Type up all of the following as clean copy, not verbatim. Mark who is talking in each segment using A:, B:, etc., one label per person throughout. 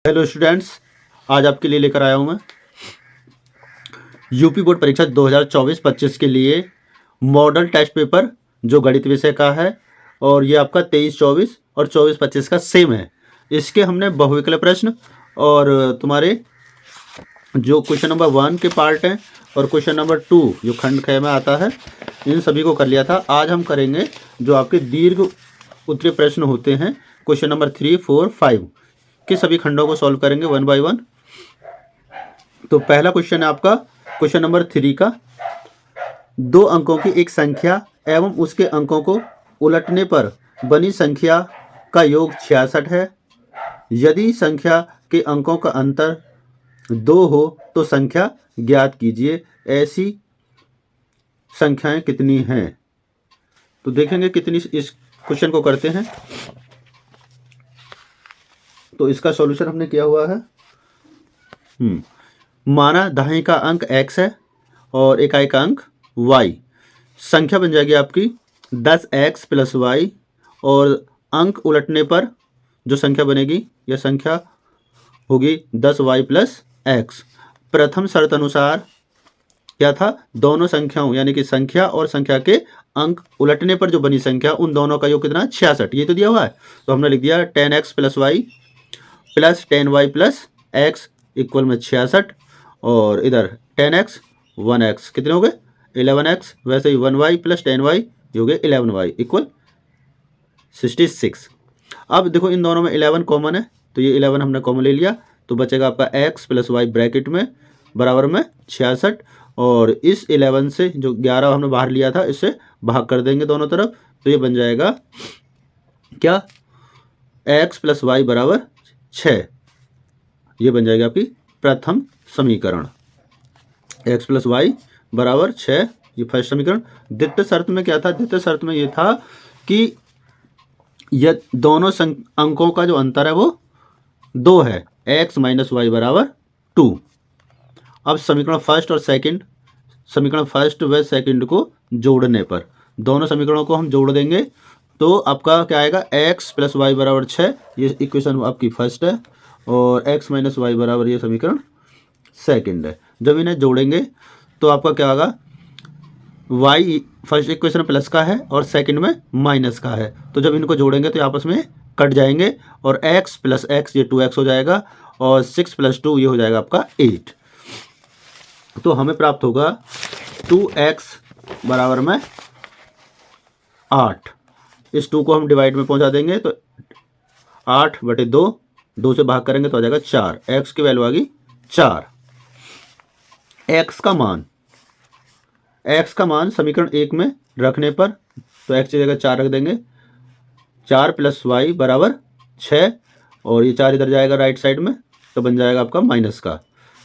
A: Hello students, आज आपके लिए लेकर आया हूँ मैं यूपी बोर्ड परीक्षा 2024-25 के लिए मॉडल टेस्ट पेपर जो गणित विषय का है। और ये आपका 23-24 और 24-25 का सेम है। इसके हमने बहुविकल्प प्रश्न और तुम्हारे जो क्वेश्चन नंबर 1 के पार्ट हैं और क्वेश्चन नंबर 2 जो खंड ख में आता है, इन सभी को कर लिया था। आज हम करेंगे जो आपके दीर्घ उत्तरीय प्रश्न होते हैं, क्वेश्चन नंबर 3, 4, 5 के सभी खंडों को सॉल्व करेंगे 1 बाय 1। तो पहला क्वेश्चन है आपका क्वेश्चन नंबर 3 का। 2 अंकों की एक संख्या एवं उसके अंकों को उलटने पर बनी संख्या का योग 66 है। यदि संख्या के अंकों का अंतर 2 हो तो संख्या ज्ञात कीजिए। ऐसी संख्याएं कितनी हैं? तो देखेंगे कितनी इस क्वेश्चन को करते हैं। तो इसका सॉल्यूशन हमने किया हुआ है। माना दाहिने का अंक x है और इकाई का अंक y। संख्या बन जाएगी आपकी 10x + y और अंक उलटने पर जो संख्या बनेगी यह संख्या होगी 10y + x। प्रथम शर्त अनुसार क्या था? दोनों संख्याओं यानी कि संख्या और संख्या के अंक उलटने पर जो बनी संख्या उन दोनों का योग कितना? 66। ये तो दिया हुआ है, तो हमने लिख दिया 10x + y + 10y + x equal में 66 और इधर 10x 1x कितने हो गए? 11x। वैसे ही 1y + 10y हो गए 11y इक्वल 66। अब देखो इन दोनों में 11 कॉमन है, तो ये 11 हमने कॉमन ले लिया, तो बचेगा आपका x + y ब्रैकेट में बराबर में 66। और इस 11 से जो 11 हमने बाहर लिया था इससे भाग कर देंगे दोनों तरफ, तो ये बन जाएगा क्या? x + y बराबर 6। ये बन जाएगा आपकी प्रथम समीकरण। x + y बराबर 6, ये फर्स्ट समीकरण। द्वितीय शर्त में क्या था? द्वितीय शर्त में ये था कि यह दोनों अंकों का जो अंतर है वो 2 है, x - y बराबर 2। अब समीकरण फर्स्ट और सेकंड, समीकरण फर्स्ट व सेकंड को जोड़ने पर दोनों समीकरणों को हम जोड़ देंगे तो आपका क्या आएगा? x + y बराबर 6, ये इक्वेशन आपकी फर्स्ट है, और x - y बराबर ये समीकरण सेकंड है। जब इन्हें जोड़ेंगे तो आपका क्या होगा? y फर्स्ट इक्वेशन प्लस का है और सेकंड में माइनस का है, तो जब इनको जोड़ेंगे तो आपस में कट जाएंगे और x + x ये 2x हो जाएगा और 6 + 2 ये हो जाएगा आपका 8। तो हमें प्राप्त होगा 2x बराबर में 8। इस 2 को हम डिवाइड में पहुंचा देंगे तो 8/2, 2 से भाग करेंगे तो आ जाएगा 4। x की वैल्यू आ गई 4। x का मान समीकरण 1 में रखने पर तो x की जगह 4 रख देंगे। 4 + y बराबर 6 और ये 4 इधर जाएगा राइट साइड में, तो बन जाएगा आपका माइनस का,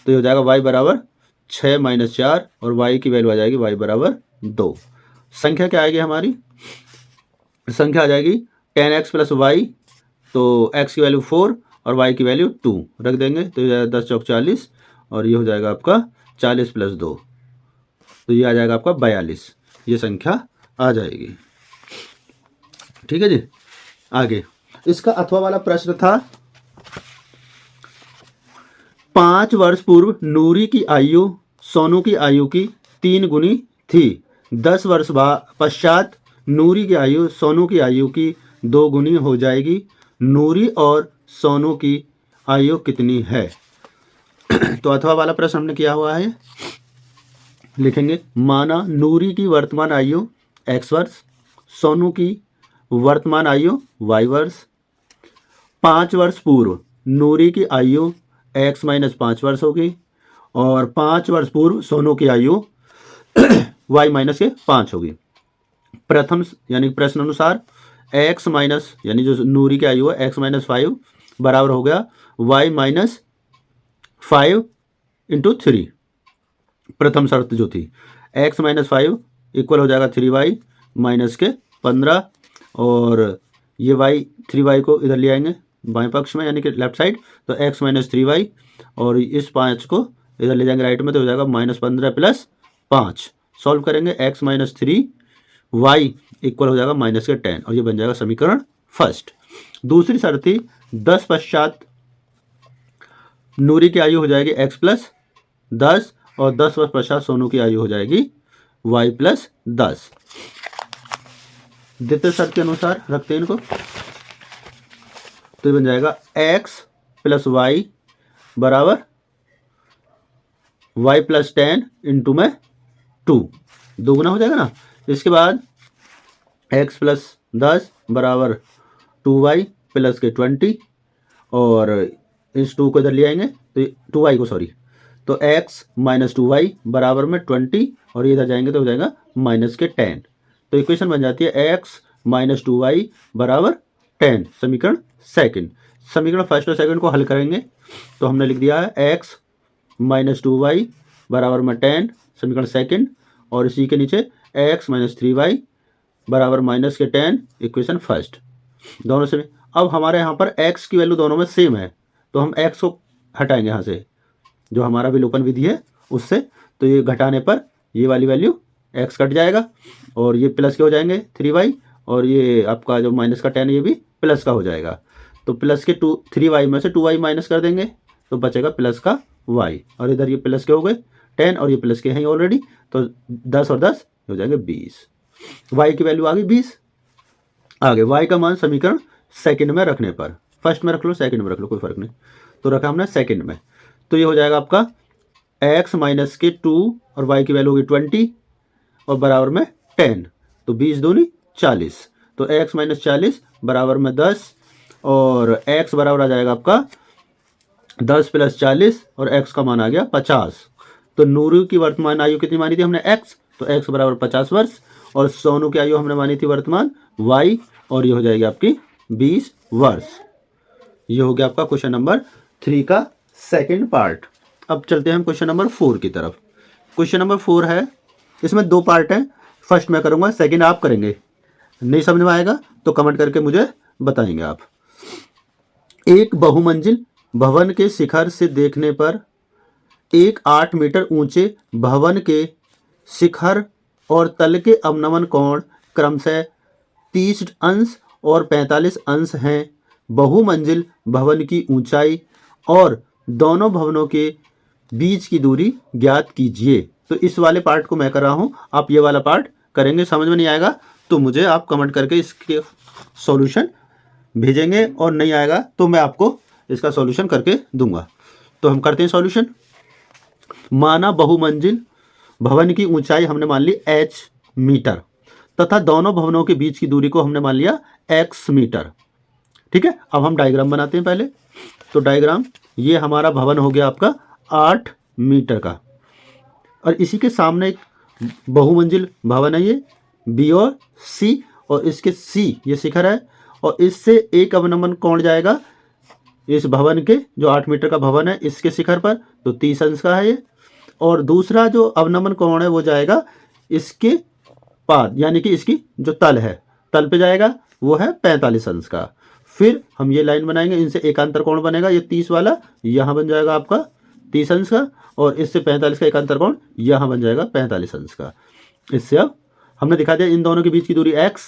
A: तो ये हो जाएगा y बराबर 6 - 4 और y की वैल्यू आ जाएगी y बराबर 2। संख्या क्या आएगी हमारी? संख्या आ जाएगी 10x + y, तो x की वैल्यू 4 और y की वैल्यू 2 रख देंगे, तो ये 10 चौक 40 और ये हो जाएगा आपका 40 + 2, तो ये आ जाएगा आपका 42। ये संख्या आ जाएगी। ठीक है जी। आगे इसका अथवा वाला प्रश्न था। 5 वर्ष पूर्व नूरी की आयु सोनू की आयु की 3 गुनी थी। 10 वर्ष पश्चात नूरी की आयु सोनू की आयु की 2 गुनी हो जाएगी। नूरी और सोनू की आयु कितनी है? तो अथवा वाला प्रश्न हमने किया हुआ है, लिखेंगे माना नूरी की वर्तमान आयु x वर्ष, सोनू की वर्तमान आयु y वर्ष। 5 वर्ष पूर्व नूरी की आयु x - 5 वर्ष होगी और 5 वर्ष पूर्व सोनू की आयु y - 5 होगी। प्रथम यानी प्रश्न अनुसार x माइनस यानी जो नूरी की आयु है x - 5 बराबर हो गया y - 5 × 3। प्रथम शर्त जो थी x - 5 इक्वल हो जाएगा 3y - 15 और ये y 3y को इधर ले आएंगे बाएं पक्ष में यानी कि लेफ्ट साइड, तो x - 3y और इस 5 को इधर ले जाएंगे राइट में, तो हो जाएगा -15 + 5। सॉल्व करेंगे x - 3y इक्वल हो जाएगा -10 और ये बन जाएगा समीकरण फर्स्ट। दूसरी शर्त थी 10 पश्चात नूरी की आयु हो जाएगी x प्लस 10 और 10 वर्ष पश्चात सोनू की आयु हो जाएगी y प्लस 10। द्वितीय शर्त के अनुसार रखते हैं इनको, तो ये बन जाएगा x प्लस वाई बराबर y प्लस 10 इंटू में 2, दोगुना हो जाएगा ना। इसके बाद x प्लस 10 बराबर 2y प्लस के 20 और इस 2 को इधर ले आएंगे तो 2y को सॉरी, तो x माइनस 2y बराबर में 20 और ये इधर जाएंगे तो हो जाएगा माइनस के 10। तो इक्वेशन बन जाती है x माइनस 2y बराबर 10, समीकरण सेकंड। समीकरण फर्स्ट और सेकंड को हल करेंगे तो हमने लिख दिया है x माइनस 2y बराबर में 10, समीकरण सेकंड, और इसी के नीचे x माइनस 3y बराबर माइनस के 10, इक्वेशन फर्स्ट। दोनों से अब हमारे यहाँ पर x की वैल्यू दोनों में सेम है तो हम x को हटाएंगे यहाँ से, जो हमारा विलोपन विधि है उससे, तो ये घटाने पर ये वाली वैल्यू x कट जाएगा और ये प्लस के हो जाएंगे 3y, और ये आपका जो माइनस का 10 ये भी प्लस का हो जाएगा। तो प्लस के 3y में से 2y माइनस कर देंगे तो बचेगा प्लस का y, और इधर ये प्लस के हो गए 10 और ये प्लस के हैं ऑलरेडी, तो 10 और 10 हो जाएंगे 20। y की वैल्यू आ गई 20। आगे y का मान समीकरण सेकंड में रखने पर, फर्स्ट में रख लो सेकंड में रख लो कोई फर्क नहीं, तो रखा हमने सेकंड में, तो ये हो जाएगा आपका x माइनस के 2 और y की वैल्यू होगी 20 और बराबर में 10, तो 20 दूनी 40, तो x माइनस 40 बराबर में 10 और x बराबर आ जाएगा आपका 10 प्लस 40 और x का मान आ गया 50। तो नूरू की वर्तमान आयु कितनी मानी थी हमने x, तो x बराबर 50 वर्ष, और सोनू की आयु हमने मानी थी वर्तमान y, और ये हो जाएगी आपकी 20 वर्ष। ये हो गया आपका क्वेश्चन नंबर 3 का सेकंड पार्ट। अब चलते हैं हम क्वेश्चन नंबर 4 की तरफ। क्वेश्चन नंबर 4 है, इसमें 2 पार्ट हैं, फर्स्ट मैं करूँगा सेकंड आप करेंगे, नहीं समझ में आएगा तो कमेंट करके मुझे बताएंगे आप। एक बहुमंजिल भवन के शिखर से देखने पर एक 8 मीटर ऊंचे भवन के शिखर और तल के अवनमन कोण क्रमशः 30 अंश और 45 अंश हैं। बहुमंजिल भवन की ऊंचाई और दोनों भवनों के बीच की दूरी ज्ञात कीजिए। तो इस वाले पार्ट को मैं कर रहा हूं, आप ये वाला पार्ट करेंगे। समझ में नहीं आएगा तो मुझे आप कमेंट करके इसके सॉल्यूशन भेजेंगे, और नहीं आएगा तो मैं आपको इसका सॉल्यूशन करके दूंगा। तो हम करते हैं सॉल्यूशन। माना बहुमंजिल भवन की ऊंचाई हमने मान ली h मीटर तथा दोनों भवनों के बीच की दूरी को हमने मान लिया x मीटर। ठीक है, अब हम डायग्राम बनाते हैं पहले। तो डायग्राम, ये हमारा भवन हो गया आपका 8 मीटर का, और इसी के सामने एक बहुमंजिल भवन है ये B और C, और इसके C ये शिखर है, और इससे एक अवनमन कोण जाएगा इस भवन के, जो 8 मीटर का भवन है इसके शिखर पर, तो 30 अंश का है ये, और दूसरा जो अवनमन कोण है वो जाएगा इसके पाद, यानी कि इसकी जो तल है, तल पे जाएगा, वो है 45 अंश का। फिर हम ये लाइन बनाएंगे, इनसे एकांतर कोण बनेगा, ये 30 वाला यहाँ बन जाएगा आपका 30 अंश का, और इससे 45 का एकांतर कोण यहाँ बन जाएगा 45 अंश का। इससे अब हमने दिखा दिया इन दोनों के बीच की दूरी x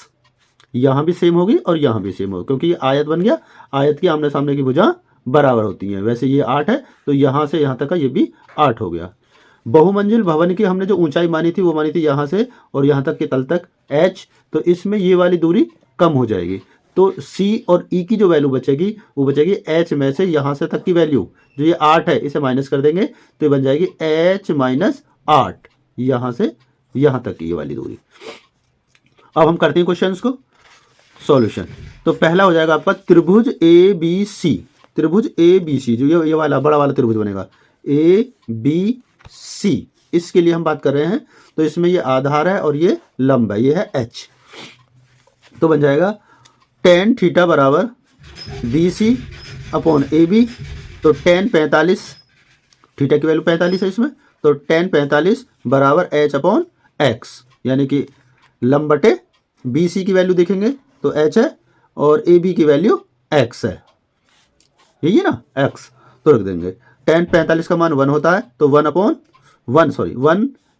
A: यहाँ भी सेम होगी और यहाँ भी सेम होगी, क्योंकि ये आयत बन गया, आयत की आमने सामने की भुजा बराबर होती हैं। वैसे ये 8 है तो यहाँ से यहाँ तक का ये भी 8 हो गया। बहुमंजिल भवन की हमने जो ऊंचाई मानी थी वो मानी थी यहाँ से और यहाँ तक के तल तक h, तो इसमें ये वाली दूरी कम हो जाएगी, तो c और e की जो वैल्यू बचेगी वो बचेगी h में से यहाँ से तक की वैल्यू, जो ये 8 है इसे माइनस कर देंगे तो ये बन जाएगी h माइनस 8, यहाँ से यहाँ तक की ये वाली दूरी। अब हम करते हैं क्वेश्चंस को सॉल्यूशन। तो पहला हो जाएगा आपका त्रिभुज ABC, त्रिभुज ABC जो ये वाला बड़ा वाला त्रिभुज बनेगा ABC, इसके लिए हम बात कर रहे हैं। तो इसमें ये आधार है और ये लंब है, ये है h, तो बन जाएगा tan थीटा बराबर BC अपॉन AB, तो tan 45, थीटा की वैल्यू 45 है इसमें, तो tan 45 बराबर h अपॉन x, यानी कि लंब बटे BC की वैल्यू देखेंगे तो h है और AB की वैल्यू x है, यही है ना x, तो रख देंगे। tan 45 का मान 1 होता है तो 1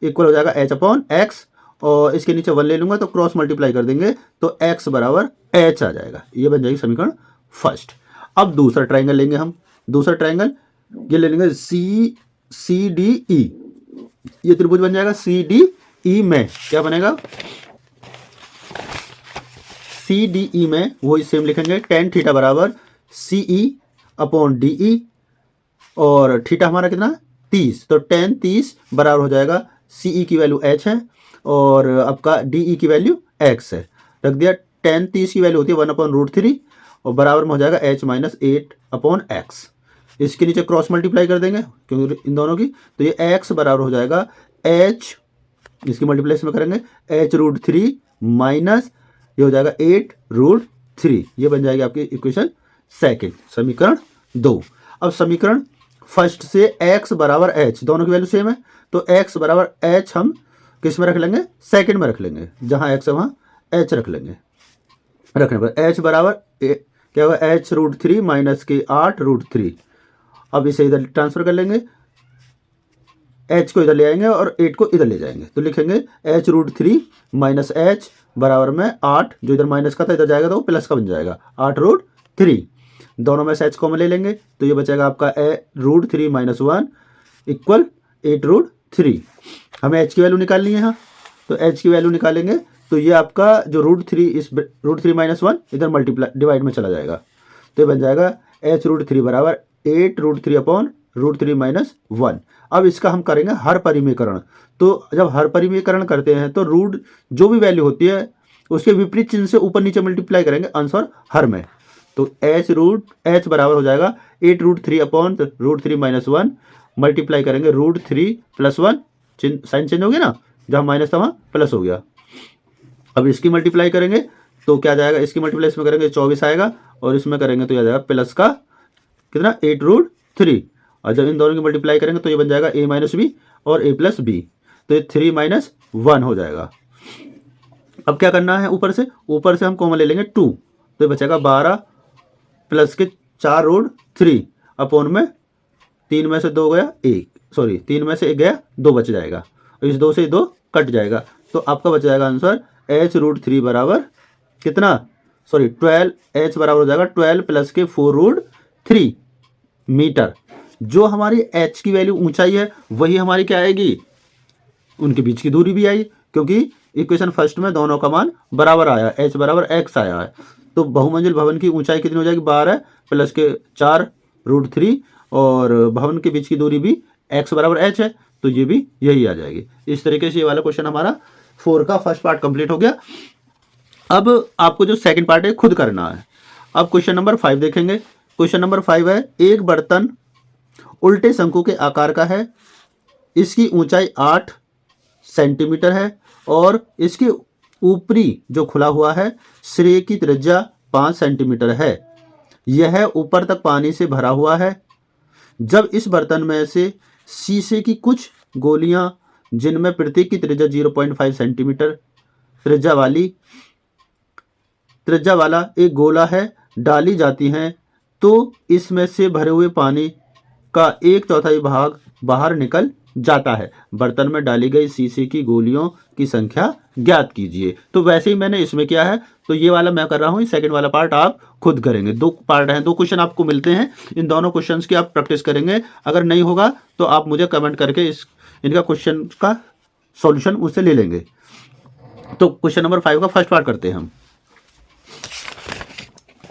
A: इक्वल हो जाएगा h अपॉन x, और इसके नीचे 1 ले लूंगा तो क्रॉस मल्टीप्लाई कर देंगे तो x बराबर h आ जाएगा। ये बन जाएगी समीकरण फर्स्ट। अब दूसरा ट्रायंगल लेंगे हम। दूसरा ट्रायंगल ये ले लेंगे सी डी ई, ये त्रिभुज बन जाएगा सी डी ई में क्या बनेगा, सी डी ई में वही सेम लिखेंगे टेन थीटा बराबर सी ई अपॉन डी ई, और थीटा हमारा कितना 30, तो टेन 30 बराबर हो जाएगा सी ई की वैल्यू h है और आपका डी ई की वैल्यू x है। रख दिया, टेन 30 की वैल्यू होती है 1/√3 और बराबर में हो जाएगा h माइनस 8/x। इसके नीचे क्रॉस मल्टीप्लाई कर देंगे क्योंकि इन दोनों की, तो ये x बराबर हो जाएगा h, इसकी मल्टीप्लाई में करेंगे h√3 माइनस ये हो जाएगा 8√3। ये बन जाएगी आपकी इक्वेशन सेकंड, समीकरण 2। अब समीकरण फर्स्ट से x बराबर h, दोनों की वैल्यू सेम है, तो x बराबर h हम किस में रख लेंगे, सेकंड में रख लेंगे, जहाँ x है वहाँ h रख लेंगे। रखने पर h बराबर क्या होगा h√3 माइनस के 8√3। अब इसे इधर ट्रांसफर कर लेंगे, h को इधर ले आएंगे और 8 को इधर ले जाएंगे, तो लिखेंगे h√3 माइनस h बराबर में 8, जो इधर माइनस का था इधर जाएगा तो वो प्लस का बन जाएगा 8√3। दोनों में से h कॉमन ले लेंगे तो ये बचेगा आपका √3 माइनस 1 इक्वल 8√3। हमें h की वैल्यू निकालनी है यहाँ, तो h की वैल्यू निकालेंगे तो ये आपका जो √3 इस √3 माइनस 1 इधर मल्टीप्लाई डिवाइड में चला जाएगा, तो ये बन जाएगा h√3 बराबर 8√3 अपॉन √3 माइनस 1। अब इसका हम करेंगे हर परिमेयकरण, तो जब हर परिमेयकरण करते हैं तो रूट जो भी वैल्यू होती है उसके विपरीत चिन्ह से ऊपर नीचे मल्टीप्लाई करेंगे आंसर हर में, तो h बराबर हो जाएगा 8√3 अपॉन √3 माइनस 1 मल्टीप्लाई करेंगे √3 प्लस 1, साइन चेंज हो गया ना, जहाँ माइनस था वहाँ प्लस हो गया। अब इसकी मल्टीप्लाई करेंगे तो क्या जाएगा, इसकी मल्टीप्लाई इसमें करेंगे 24 आएगा और इसमें करेंगे तो यह जाएगा प्लस का कितना 8√3, और जब इन दोनों की मल्टीप्लाई करेंगे तो ये बन जाएगा a माइनस बी और a प्लस बी, तो ये 3 माइनस 1 हो जाएगा। अब क्या करना है, ऊपर से हम कॉमन ले लेंगे 2, तो ये बचेगा 12 प्लस के 4√3 अपॉन में 3 में से 2 गया 1, सॉरी 3 में से 1 गया 2 बच जाएगा, और इस 2 से 2 कट जाएगा, तो आपका बच जाएगा आंसर h√3 बराबर कितना, सॉरी 12, h बराबर हो जाएगा 12 प्लस के 4√3 मीटर। जो हमारी h की वैल्यू ऊंचाई है वही हमारी क्या आएगी, उनके बीच की दूरी भी आई, क्योंकि इक्वेशन फर्स्ट में दोनों का मान बराबर आया, h बराबर x आया है, तो बहुमंजिल भवन की ऊंचाई कितनी हो जाएगी 12 प्लस के 4√3 और भवन के बीच की दूरी भी x बराबर h है, तो ये भी यही आ जाएगी। इस तरीके से ये वाला क्वेश्चन हमारा 4 का फर्स्ट पार्ट कंप्लीट हो गया। अब आपको जो सेकंड पार्ट है खुद करना है। अब क्वेश्चन नंबर 5 देखेंगे। क्वेश्चन नंबर 5 है, एक बर्तन उल्टे शंकु के आकार का है, इसकी ऊंचाई 8 सेंटीमीटर है और इसके ऊपरी जो खुला हुआ है सिरे की त्रिज्या 5 सेंटीमीटर है। यह ऊपर तक पानी से भरा हुआ है। जब इस बर्तन में से शीशे की कुछ गोलियां जिनमें प्रत्येक की त्रिज्या 0.5 सेंटीमीटर त्रिज्या वाला एक गोला है डाली जाती हैं, तो इसमें से भरे हुए पानी का 1/4 भाग बाहर निकल जाता है। बर्तन में डाली गई शीशे की गोलियों की संख्या ज्ञात कीजिए। तो वैसे ही मैंने इसमें किया है, तो ये वाला मैं कर रहा हूँ, सेकंड वाला पार्ट आप खुद करेंगे। 2 पार्ट हैं, 2 क्वेश्चन आपको मिलते हैं, इन दोनों क्वेश्चंस की आप प्रैक्टिस करेंगे। अगर नहीं होगा तो आप मुझे कमेंट करके इनका क्वेश्चन का सॉल्यूशन उससे ले लेंगे। तो क्वेश्चन नंबर 5 का फर्स्ट पार्ट करते हैं हम।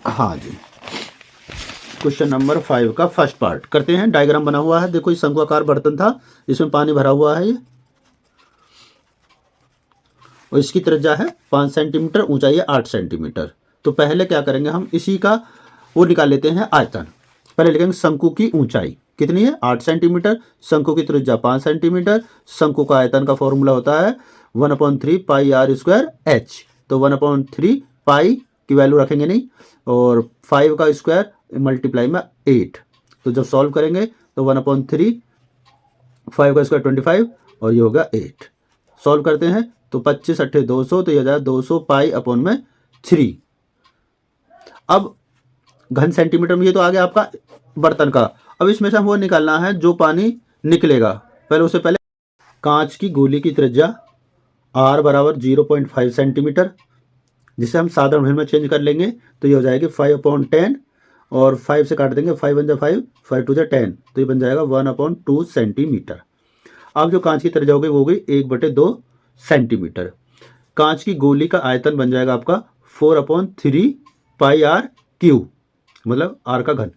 A: हाँ जी, क्वेश्चन नंबर 5 का फर्स्ट पार्ट करते हैं। डायग्राम बना हुआ है, देखो, ये शंकुआकार बर्तन था, इसमें पानी भरा हुआ है ये, और इसकी त्रिज्या है 5 सेंटीमीटर, ऊंचाई है 8 सेंटीमीटर। तो पहले क्या करेंगे, हम इसी का वो निकाल लेते हैं आयतन। पहले लिखेंगे शंकु की ऊंचाई कितनी है 8 सेंटीमीटर, शंकु की त्रिज्या 5 सेंटीमीटर, शंकु का आयतन का फॉर्मूला होता है 1/3 पाई r स्क्वायर h। तो 1/3 पाई की वैल्यू रखेंगे नहीं, और 5 का स्क्वायर मल्टीप्लाई में 8। तो जब सॉल्व करेंगे तो 1/3 5 का स्क्वायर 25 और ये होगा 8। सॉल्व करते हैं तो 25 8 200, तो ये जाएगा 200 पाई अपॉन में 3। अब घन सेंटीमीटर में ये तो आ गया आपका बर्तन का। अब इसमें से हम वो निकालना है जो पानी निकलेगा। उससे पहले कांच की गोली की त्रिज्या r बराबर 0.5 सेंटीमीटर, जिसे हम साधारण भाषा में चेंज कर लेंगे तो ये हो जाएगी 5/10 और 5 से काट देंगे, 5 1 जा 5, 5 2 जा 10, तो ये बन जाएगा 1/2 सेंटीमीटर। अब जो कांच की त्रिज्या हो गई वो हो गई 1/2 सेंटीमीटर। कांच की गोली का आयतन बन जाएगा आपका 4/3 पाई आर क्यू, मतलब आर का घन।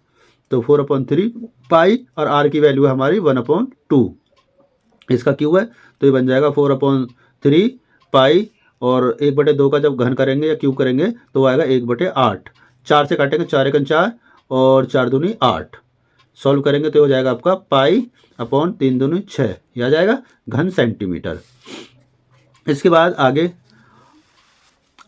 A: तो 4/3 पाई और आर की वैल्यू है हमारी 1/2, इसका क्यू है, तो ये बन जाएगा 4/3 पाई, और 1/2 का जब घन करेंगे या क्यूब करेंगे तो आएगा 1/8। 4 से काटेंगे, 4 एकम 4 और 4 दूनी 8। सॉल्व करेंगे तो हो जाएगा आपका पाई अपॉन 3 दूनी 6, यह आ जाएगा घन सेंटीमीटर। इसके बाद आगे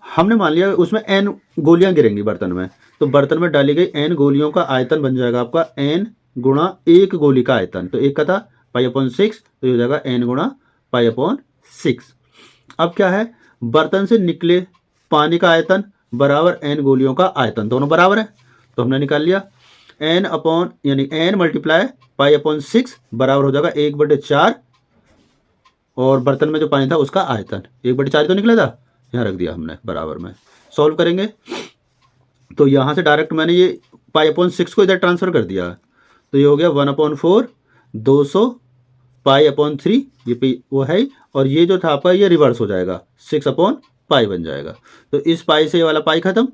A: हमने मान लिया उसमें n गोलियां गिरेंगी बर्तन में, तो बर्तन में डाली गई n गोलियों का आयतन बन जाएगा आपका n गुणा एक गोली का आयतन। तो एक का था पाई/6, तो ये हो जाएगा n गुणा पाई/6। अब क्या है, बर्तन से निकले पानी का आयतन बराबर n गोलियों का आयतन, दोनों बराबर है, तो हमने निकाल लिया n अपॉन यानी n मल्टीप्लाई पाई/6 बराबर हो जाएगा 1/4, और बर्तन में जो पानी था उसका आयतन 1/4 तो निकला था, यहाँ रख दिया हमने बराबर में। सॉल्व करेंगे तो यहाँ से डायरेक्ट मैंने ये पाई/6 को इधर ट्रांसफर कर दिया, तो ये हो गया 1/4 200 पाई/3, ये पे वो है, और ये जो था आपका ये रिवर्स हो जाएगा 6/पाई बन जाएगा। तो इस पाई से ये वाला पाई खत्म,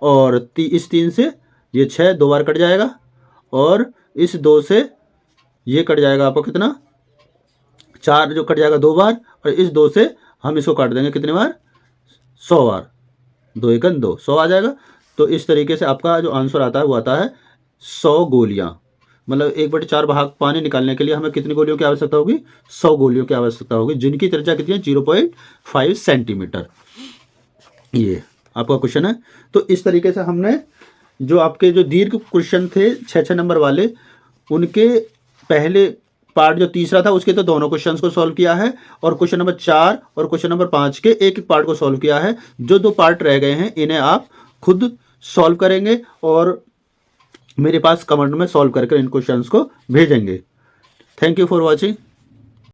A: और इस 3 से ये 6 2 बार कट जाएगा, और इस 2 से ये कट जाएगा आपका कितना 4 जो कट जाएगा 2 बार, और इस 2 से हम इसको काट देंगे कितने बार 100 बार, 2 एकम 2, 100 आ जाएगा। तो इस तरीके से आपका जो आंसर आता है वो आता है 100 गोलियां, मतलब 1/4 भाग पानी निकालने के लिए हमें कितनी गोलियों की आवश्यकता होगी, 100 गोलियों की आवश्यकता होगी, जिनकी त्रिज्या कितनी है 0.5 सेंटीमीटर। ये आपका क्वेश्चन है। तो इस तरीके से हमने जो आपके जो दीर्घ क्वेश्चन थे 6 नंबर वाले, उनके पहले पार्ट जो तीसरा था उसके तो दोनों क्वेश्चंस को सॉल्व किया है, और क्वेश्चन नंबर 4 और क्वेश्चन नंबर 5 के एक एक पार्ट को सॉल्व किया है। जो 2 पार्ट रह गए हैं इन्हें आप खुद सॉल्व करेंगे और मेरे पास कमेंट में सॉल्व करके इन क्वेश्चंस को भेजेंगे। Thank you for watching.